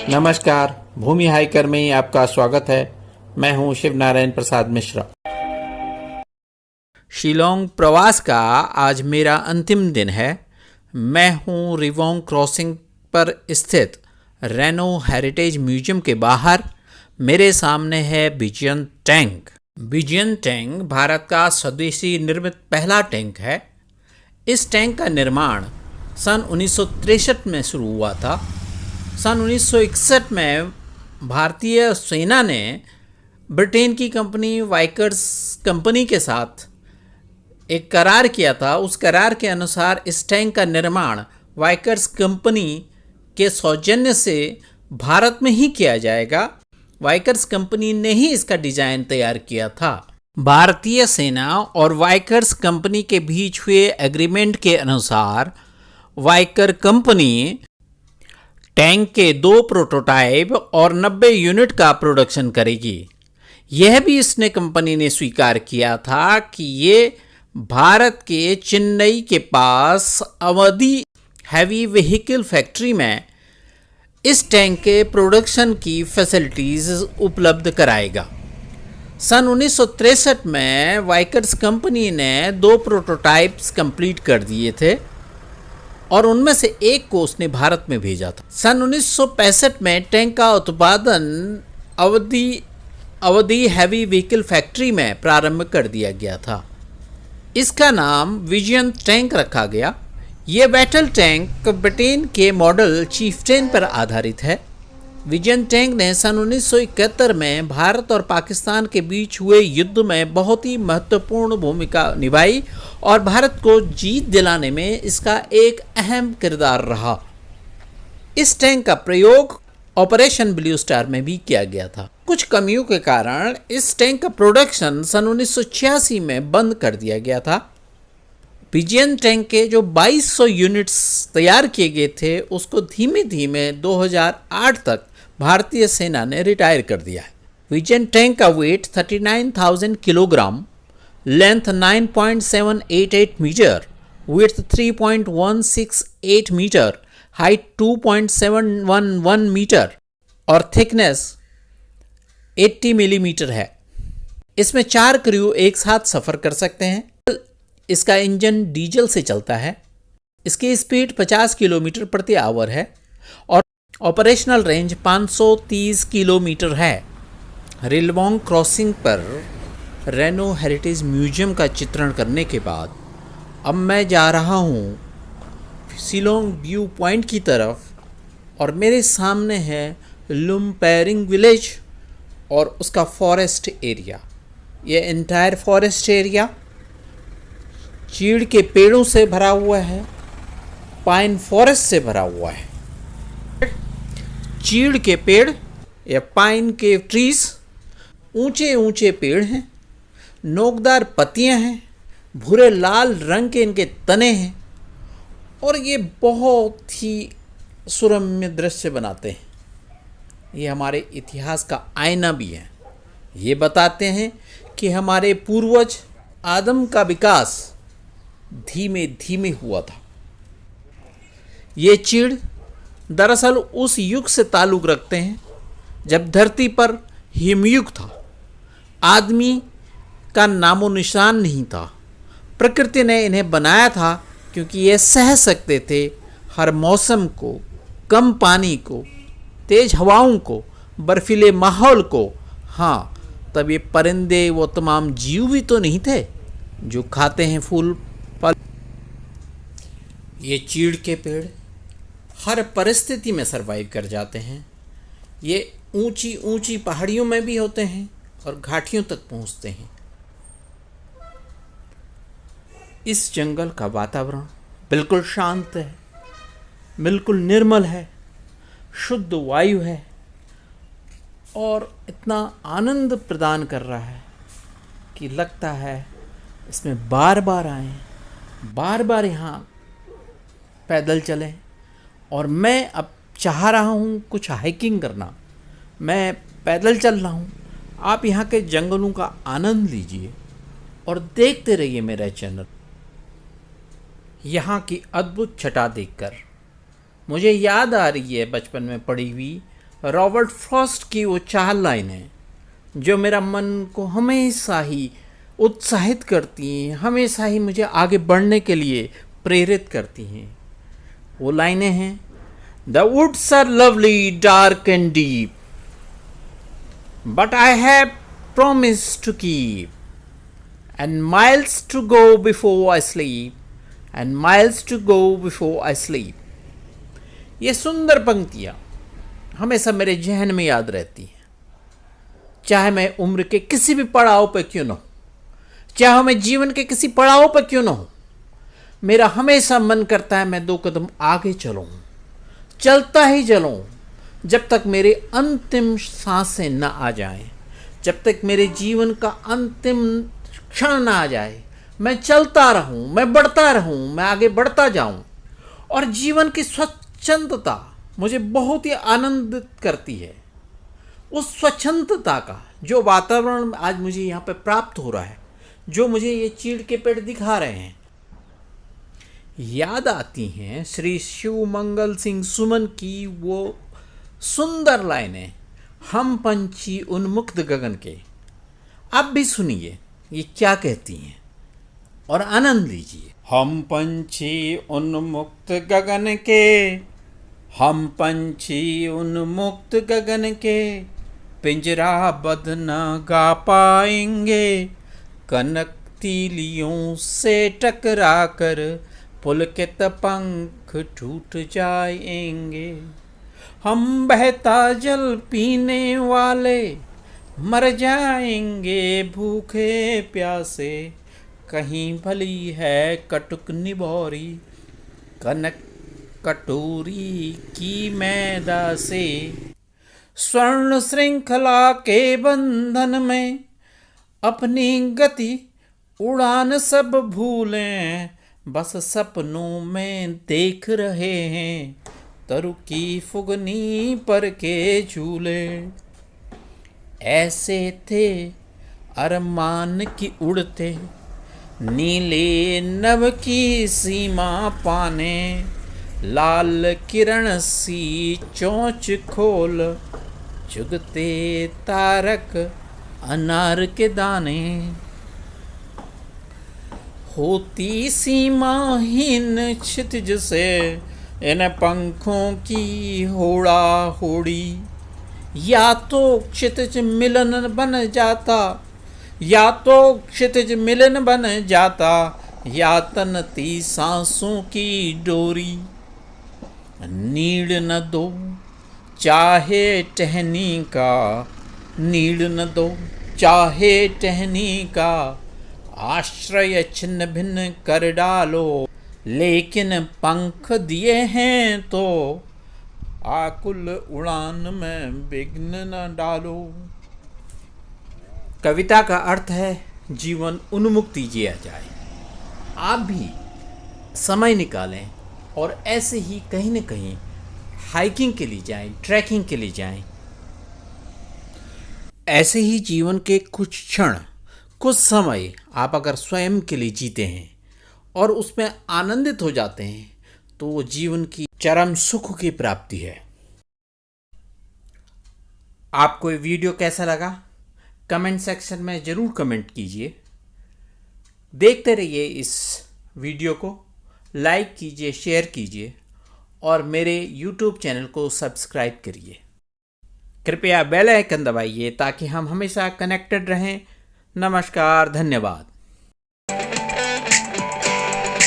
नमस्कार, भूमि हाइकर में आपका स्वागत है। मैं हूं शिव नारायण प्रसाद मिश्रा। शिलोंग प्रवास का आज मेरा अंतिम दिन है। मैं हूं रिवोंग क्रॉसिंग पर स्थित रेनो हेरिटेज म्यूजियम के बाहर। मेरे सामने है विजयन टैंक। विजयन टैंक भारत का स्वदेशी निर्मित पहला टैंक है। इस टैंक का निर्माण सन 1963 में शुरू हुआ था। सन 1961 में भारतीय सेना ने ब्रिटेन की कंपनी वाइकर्स कंपनी के साथ एक करार किया था। उस करार के अनुसार इस टैंक का निर्माण वाइकर्स कंपनी के सौजन्य से भारत में ही किया जाएगा। वाइकर्स कंपनी ने ही इसका डिजाइन तैयार किया था। भारतीय सेना और वाइकर्स कंपनी के बीच हुए एग्रीमेंट के अनुसार वाइकर कंपनी टैंक के 2 प्रोटोटाइप और 90 यूनिट का प्रोडक्शन करेगी। यह भी इसने कंपनी ने स्वीकार किया था कि ये भारत के चेन्नई के पास अवधि हैवी व्हीकल फैक्ट्री में इस टैंक के प्रोडक्शन की फैसिलिटीज उपलब्ध कराएगा। सन 1963 में वाइकर्स कंपनी ने 2 प्रोटोटाइप्स कंप्लीट कर दिए थे और उनमें से एक को उसने भारत में भेजा था। सन 1965 में टैंक का उत्पादन अवधि हैवी व्हीकल फैक्ट्री में प्रारंभ कर दिया गया था। इसका नाम विजयन टैंक रखा गया। यह बैटल टैंक ब्रिटेन के मॉडल चीफटेन पर आधारित है। विजयन टैंक ने सन 1971 में भारत और पाकिस्तान के बीच हुए युद्ध में बहुत ही महत्वपूर्ण भूमिका निभाई और भारत को जीत दिलाने में इसका एक अहम किरदार रहा। इस टैंक का प्रयोग ऑपरेशन ब्लू स्टार में भी किया गया था। कुछ कमियों के कारण इस टैंक का प्रोडक्शन सन 1986 में बंद कर दिया गया था। विजयन टैंक के जो 2200 यूनिट्स तैयार किए गए थे उसको धीमे धीमे 2008 तक भारतीय सेना ने रिटायर कर दिया है। विजयन टैंक का weight 39,000 kilogram, length 9.788 metre, width 3.168 metre, height 2.711 metre और थिकनेस 80 मिलीमीटर है। इसमें 4 क्रू एक साथ सफ़र कर सकते हैं। इसका इंजन डीजल से चलता है। इसकी स्पीड 50 किलोमीटर प्रति आवर है और ऑपरेशनल रेंज 530 किलोमीटर है। रिवोंग क्रॉसिंग पर रेनो हेरिटेज म्यूजियम का चित्रण करने के बाद अब मैं जा रहा हूँ शिलोंग व्यू पॉइंट की तरफ और मेरे सामने है लुम्पेरिंग विलेज और उसका फॉरेस्ट एरिया। ये एंटायर फॉरेस्ट एरिया चीड़ के पेड़ों से भरा हुआ है, पाइन फॉरेस्ट से भरा हुआ है। चीड़ के पेड़ या पाइन के ट्रीज ऊंचे ऊंचे पेड़ हैं, नोकदार पत्तियां हैं, भूरे लाल रंग के इनके तने हैं और ये बहुत ही सुरम्य दृश्य बनाते हैं। ये हमारे इतिहास का आईना भी है। ये बताते हैं कि हमारे पूर्वज आदम का विकास धीमे धीमे हुआ था। ये चीड़ दरअसल उस युग से ताल्लुक़ रखते हैं जब धरती पर हिमयुग था। आदमी का नामो निशान नहीं था। प्रकृति ने इन्हें बनाया था क्योंकि ये सह सकते थे हर मौसम को, कम पानी को, तेज़ हवाओं को, बर्फीले माहौल को। हाँ, तब ये परिंदे वो तमाम जीव भी तो नहीं थे जो खाते हैं फूल फल। ये चीड़ के पेड़ हर परिस्थिति में सरवाइव कर जाते हैं। ये ऊंची ऊंची पहाड़ियों में भी होते हैं और घाटियों तक पहुंचते हैं। इस जंगल का वातावरण बिल्कुल शांत है, बिल्कुल निर्मल है, शुद्ध वायु है और इतना आनंद प्रदान कर रहा है कि लगता है इसमें बार बार आएं, बार बार यहाँ पैदल चलें। और मैं अब चाह रहा हूँ कुछ हाइकिंग करना। मैं पैदल चल रहा हूँ। आप यहाँ के जंगलों का आनंद लीजिए और देखते रहिए मेरा चैनल। यहाँ की अद्भुत छटा देखकर मुझे याद आ रही है बचपन में पढ़ी हुई रॉबर्ट फ्रॉस्ट की वो 4 लाइनें जो मेरा मन को हमेशा ही उत्साहित करती हैं, हमेशा ही मुझे आगे बढ़ने के लिए प्रेरित करती हैं। वो लाइनें हैं, the woods are lovely dark and deep, but I have promised to keep, and miles to go before I sleep, and miles to go before I sleep. ये सुंदर पंक्तियां हमेशा मेरे जहन में याद रहती हैं, चाहे मैं उम्र के किसी भी पड़ाव पर क्यों न हो, चाहे मैं जीवन के किसी पड़ाव पर क्यों न हो, मेरा हमेशा मन करता है मैं 2 कदम आगे चलूं, चलता ही चलूं जब तक मेरे अंतिम सांसें न आ जाएं, जब तक मेरे जीवन का अंतिम क्षण ना आ जाए। मैं चलता रहूं, मैं बढ़ता रहूं, मैं आगे बढ़ता जाऊं। और जीवन की स्वच्छंदता मुझे बहुत ही आनंदित करती है। उस स्वच्छंदता का जो वातावरण आज मुझे यहाँ पे प्राप्त हो रहा है, जो मुझे ये चीड़ के पेड़ दिखा रहे हैं, याद आती हैं श्री शिव मंगल सिंह सुमन की वो सुंदर लाइनें, हम पंछी उन्मुक्त गगन के। आप भी सुनिए ये क्या कहती हैं और आनंद लीजिए। हम पंछी उन्मुक्त गगन के, हम पंछी उन्मुक्त गगन के, पिंजरा बंद न गा पाएंगे, कनक तीलियों से टकरा कर पुलकित पंख टूट जाएंगे। हम बहता जल पीने वाले मर जाएंगे भूखे प्यासे, कहीं भली है कटुक निभौरी, कनक कटोरी की मैदा से। स्वर्ण श्रृंखला के बंधन में अपनी गति उड़ान सब भूलें, बस सपनों में देख रहे हैं तरु की फुगनी पर के झूले। ऐसे थे अरमान की उड़ते नीले नभ की सीमा पाने, लाल किरण सी चोंच खोल चुगते तारक अनार के दाने। होती सीमाहीन क्षितिज से इन पंखों की होड़ा होड़ी, या तो क्षितिज मिलन बन जाता, या तो क्षितिज मिलन बन जाता, या तनती सांसों की डोरी। नीड़ न दो चाहे टहनी का, नीड़ न दो चाहे टहनी का, आश्रय छिन्न भिन्न कर डालो, लेकिन पंख दिए हैं तो आकुल उड़ान में विघ्न न डालो। कविता का अर्थ है जीवन उन्मुक्ति जिया जाए। आप भी समय निकालें और ऐसे ही कहीं न कहीं हाइकिंग के लिए जाएं, ट्रैकिंग के लिए जाएं। ऐसे ही जीवन के कुछ क्षण, कुछ समय आप अगर स्वयं के लिए जीते हैं और उसमें आनंदित हो जाते हैं तो वो जीवन की चरम सुख की प्राप्ति है। आपको ये वीडियो कैसा लगा कमेंट सेक्शन में ज़रूर कमेंट कीजिए। देखते रहिए इस वीडियो को, लाइक कीजिए, शेयर कीजिए और मेरे YouTube चैनल को सब्सक्राइब करिए। कृपया बेल आइकन दबाइए ताकि हम हमेशा कनेक्टेड रहें। नमस्कार, धन्यवाद।